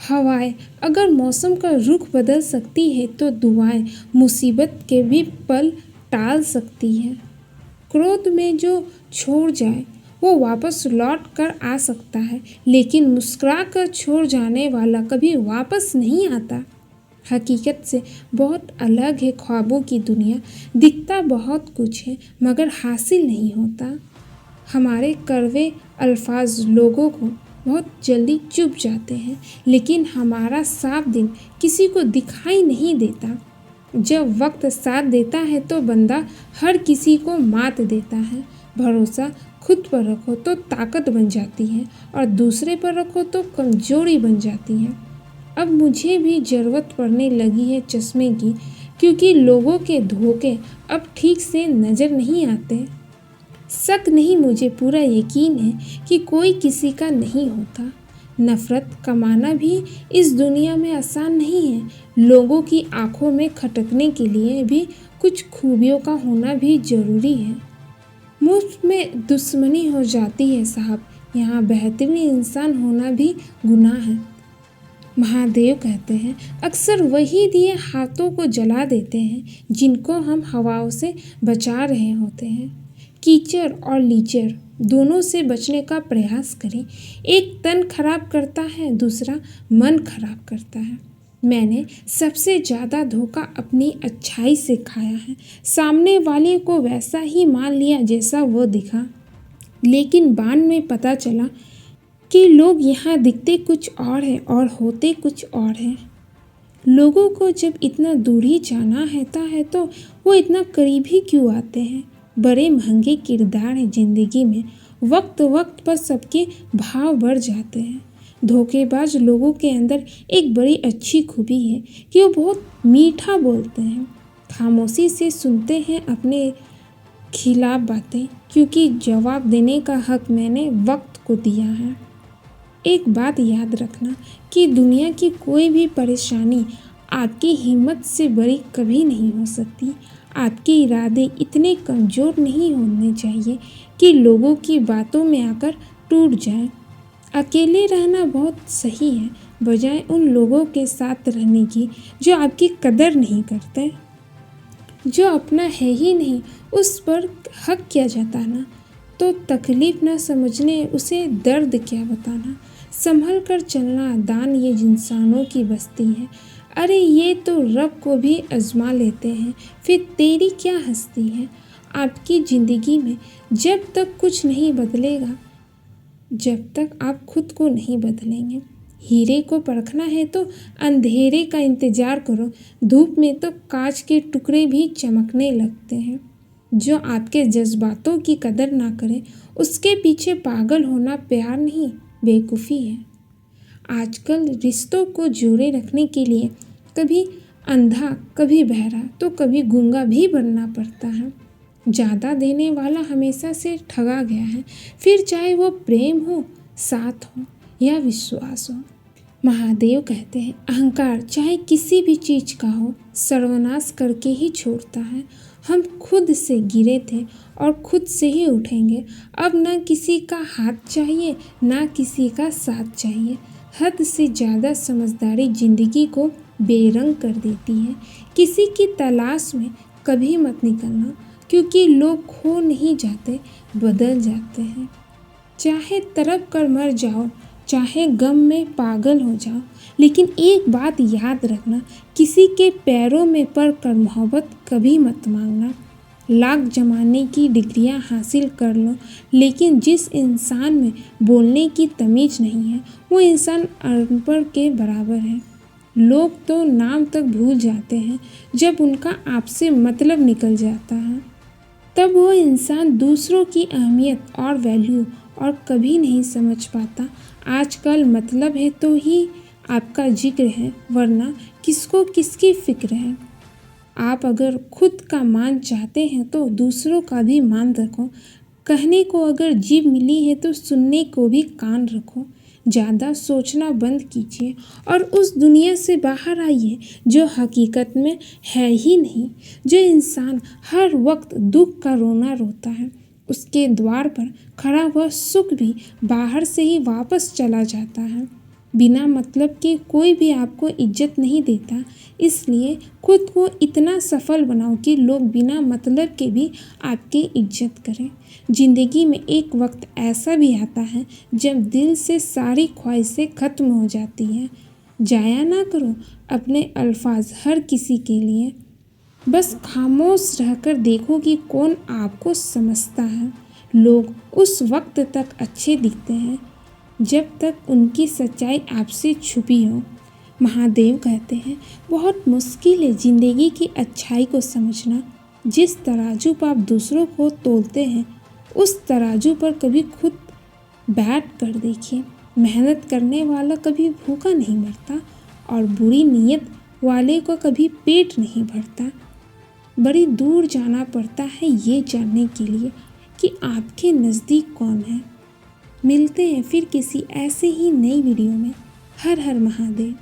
हवाएं अगर मौसम का रुख बदल सकती है तो दुआएं मुसीबत के भी पल टाल सकती है। क्रोध में जो छोड़ जाए वो वापस लौट कर आ सकता है, लेकिन मुस्कुरा कर छोड़ जाने वाला कभी वापस नहीं आता। हकीकत से बहुत अलग है ख्वाबों की दुनिया। दिखता बहुत कुछ है मगर हासिल नहीं होता। हमारे कड़वे अल्फाज लोगों को बहुत जल्दी चुभ जाते हैं, लेकिन हमारा साफ दिल किसी को दिखाई नहीं देता। जब वक्त साथ देता है तो बंदा हर किसी को मात देता है। भरोसा खुद पर रखो तो ताकत बन जाती है और दूसरे पर रखो तो कमजोरी बन जाती है। अब मुझे भी ज़रूरत पड़ने लगी है चश्मे की, क्योंकि लोगों के धोखे अब ठीक से नज़र नहीं आते। शक नहीं, मुझे पूरा यकीन है कि कोई किसी का नहीं होता। नफ़रत कमाना भी इस दुनिया में आसान नहीं है। लोगों की आंखों में खटकने के लिए भी कुछ खूबियों का होना भी ज़रूरी है। मुफ्त में दुश्मनी हो जाती है साहब, यहाँ बेहतरीन इंसान होना भी गुनाह है। महादेव कहते हैं, अक्सर वही दिए हाथों को जला देते हैं जिनको हम हवाओं से बचा रहे होते हैं। कीचड़ और लीचड़ दोनों से बचने का प्रयास करें। एक तन खराब करता है, दूसरा मन खराब करता है। मैंने सबसे ज़्यादा धोखा अपनी अच्छाई से खाया है। सामने वाले को वैसा ही मान लिया जैसा वो दिखा, लेकिन बाद में पता चला कि लोग यहाँ दिखते कुछ और हैं और होते कुछ और हैं। लोगों को जब इतना दूर ही जाना रहता है तो वो इतना करीब ही क्यों आते हैं। बड़े महंगे किरदार हैं ज़िंदगी में, वक्त वक्त पर सबके भाव बढ़ जाते हैं। धोखेबाज लोगों के अंदर एक बड़ी अच्छी खूबी है कि वो बहुत मीठा बोलते हैं, खामोशी से सुनते हैं अपने खिलाफ बातें, क्योंकि जवाब देने का हक मैंने वक्त को दिया है। एक बात याद रखना कि दुनिया की कोई भी परेशानी आपकी हिम्मत से बड़ी कभी नहीं हो सकती। आपके इरादे इतने कमज़ोर नहीं होने चाहिए कि लोगों की बातों में आकर टूट जाए। अकेले रहना बहुत सही है, बजाय उन लोगों के साथ रहने की जो आपकी कदर नहीं करते। जो अपना है ही नहीं उस पर हक क्या जताना, तो तकलीफ ना समझने उसे दर्द क्या बताना। संभल कर चलना दान ये इंसानों की बस्ती है। अरे ये तो रब को भी आजमा लेते हैं, फिर तेरी क्या हस्ती है। आपकी ज़िंदगी में जब तक कुछ नहीं बदलेगा, जब तक आप खुद को नहीं बदलेंगे। हीरे को परखना है तो अंधेरे का इंतज़ार करो, धूप में तो कांच के टुकड़े भी चमकने लगते हैं। जो आपके जज्बातों की कदर ना करे उसके पीछे पागल होना प्यार नहीं, बेवकूफ़ी है। आजकल रिश्तों को जोड़े रखने के लिए कभी अंधा, कभी बहरा, तो कभी गूंगा भी बनना पड़ता है। ज़्यादा देने वाला हमेशा से ठगा गया है, फिर चाहे वो प्रेम हो, साथ हो या विश्वास हो। महादेव कहते हैं, अहंकार चाहे किसी भी चीज़ का हो, सर्वनाश करके ही छोड़ता है। हम खुद से गिरे थे और खुद से ही उठेंगे। अब ना किसी का हाथ चाहिए, ना किसी का साथ चाहिए। हद से ज़्यादा समझदारी ज़िंदगी को बेरंग कर देती है। किसी की तलाश में कभी मत निकलना, क्योंकि लोग खो नहीं जाते, बदल जाते हैं। चाहे तड़प कर मर जाओ, चाहे गम में पागल हो जाओ, लेकिन एक बात याद रखना, किसी के पैरों में पड़ कर मोहब्बत कभी मत मांगना। लाख जमाने की डिग्रियां हासिल कर लो, लेकिन जिस इंसान में बोलने की तमीज़ नहीं है वो इंसान अनपढ़ के बराबर है। लोग तो नाम तक भूल जाते हैं जब उनका आपसे मतलब निकल जाता है। तब वो इंसान दूसरों की अहमियत और वैल्यू और कभी नहीं समझ पाता। आजकल मतलब है तो ही आपका जिक्र है, वरना किसको किसकी फिक्र है। आप अगर खुद का मान चाहते हैं तो दूसरों का भी मान रखो। कहने को अगर जीभ मिली है तो सुनने को भी कान रखो। ज़्यादा सोचना बंद कीजिए और उस दुनिया से बाहर आइए जो हकीकत में है ही नहीं। जो इंसान हर वक्त दुख का रोना रोता है, उसके द्वार पर खड़ा हुआ सुख भी बाहर से ही वापस चला जाता है। बिना मतलब के कोई भी आपको इज्जत नहीं देता, इसलिए खुद को इतना सफल बनाओ कि लोग बिना मतलब के भी आपकी इज्जत करें। ज़िंदगी में एक वक्त ऐसा भी आता है जब दिल से सारी ख्वाहिशें ख़त्म हो जाती हैं। जाया ना करो अपने अल्फाज हर किसी के लिए, बस खामोश रहकर देखो कि कौन आपको समझता है। लोग उस वक्त तक अच्छे दिखते हैं जब तक उनकी सच्चाई आपसे छुपी हो। महादेव कहते हैं, बहुत मुश्किल है ज़िंदगी की अच्छाई को समझना। जिस तराजू पर आप दूसरों को तोलते हैं, उस तराजू पर कभी खुद बैठ कर देखिए। मेहनत करने वाला कभी भूखा नहीं मरता और बुरी नीयत वाले को कभी पेट नहीं भरता। बड़ी दूर जाना पड़ता है ये जानने के लिए कि आपके नज़दीक कौन है। मिलते हैं फिर किसी ऐसे ही नई वीडियो में। हर हर महादेव।